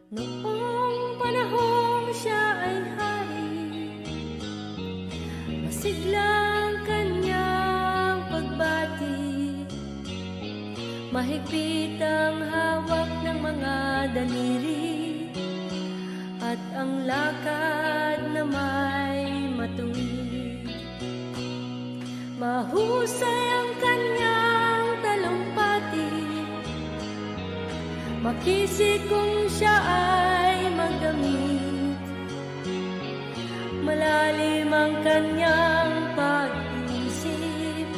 Noong panahong siya ay hari, masiglang kanyang pagbati. Mahigpit ang hawak ng mga daliri, at ang lakad na may matuwid. Mahusay ang kanyang talumpati, makisig kung siya ay magdamit. Malalim ang kanyang pag-iisip,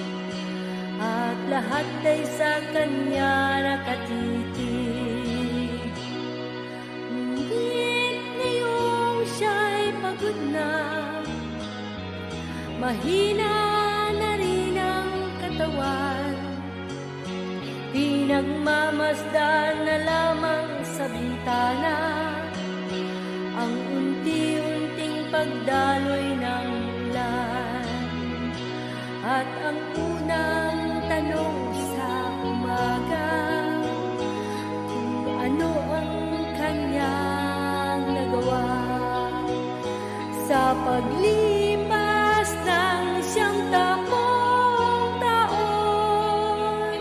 at lahat ay sa kanya nakatitig. Ngunit ngayong siya'y pagod na, mahina na rin ang katawan, pinagmamasdan na lamang sa bintana ang unti-unting pagdaloy ng ulan. At ang unang tanong sa umaga, kung ano ang kanyang nagawa sa paglipas ng 90 taon,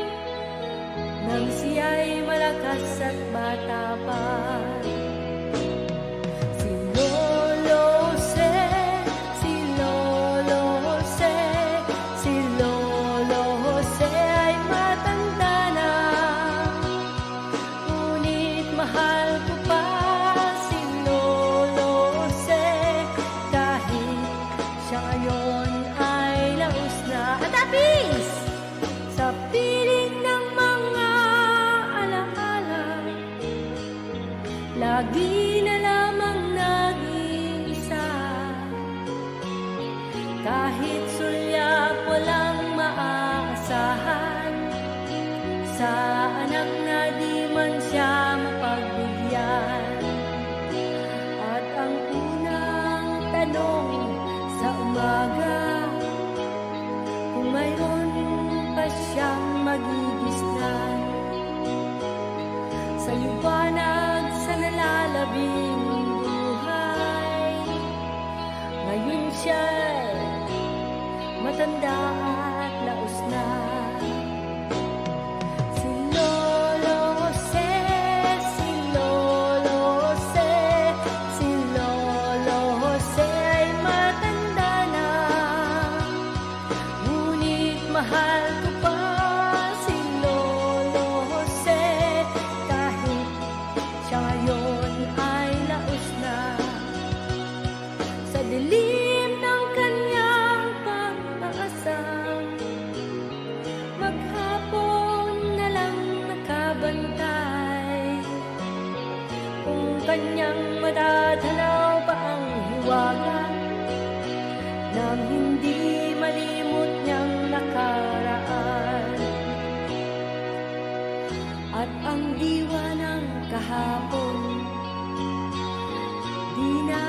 nang siya'y malakas at bata pa. Si Lolo Jose, si Lolo Jose, si Lolo Jose ay matanda na, ngunit mahal ko pa si Lolo Jose, kahit siya ngayon ay laos na. At tapis sa piling ng mga alaala, lagi na lamang nag-iisa. Kahit sulyap walang maaasahan, sa anak na di man siya mapagbigyan. At ang unang tanong sa umaga, kung mayroon pa siyang magigisnan sa liwanag sa nalalabing buhay. Ngayon siya'y matanda at laos na. Si Lolo Jose, si Lolo Jose, si Lolo Jose ay matanda na, ngunit mahal ko pa si Lolo Jose, kahit siya ngayon ay laos na. Sa dilim ng kanyang pag-aasam, maghapon na lang nakabantay, kung kanyang matatanaw pa ang hiwaga nang hindi malimot niyang nakaraan. At ang diwa ng kahapon di na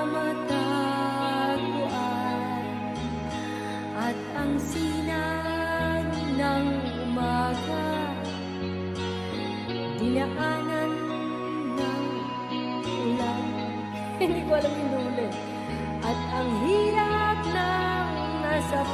matagpuan, at ang sinag ng umaga dinaanan ng ulan. Hindi ko alam yung ulit. At ang hirap ng nasa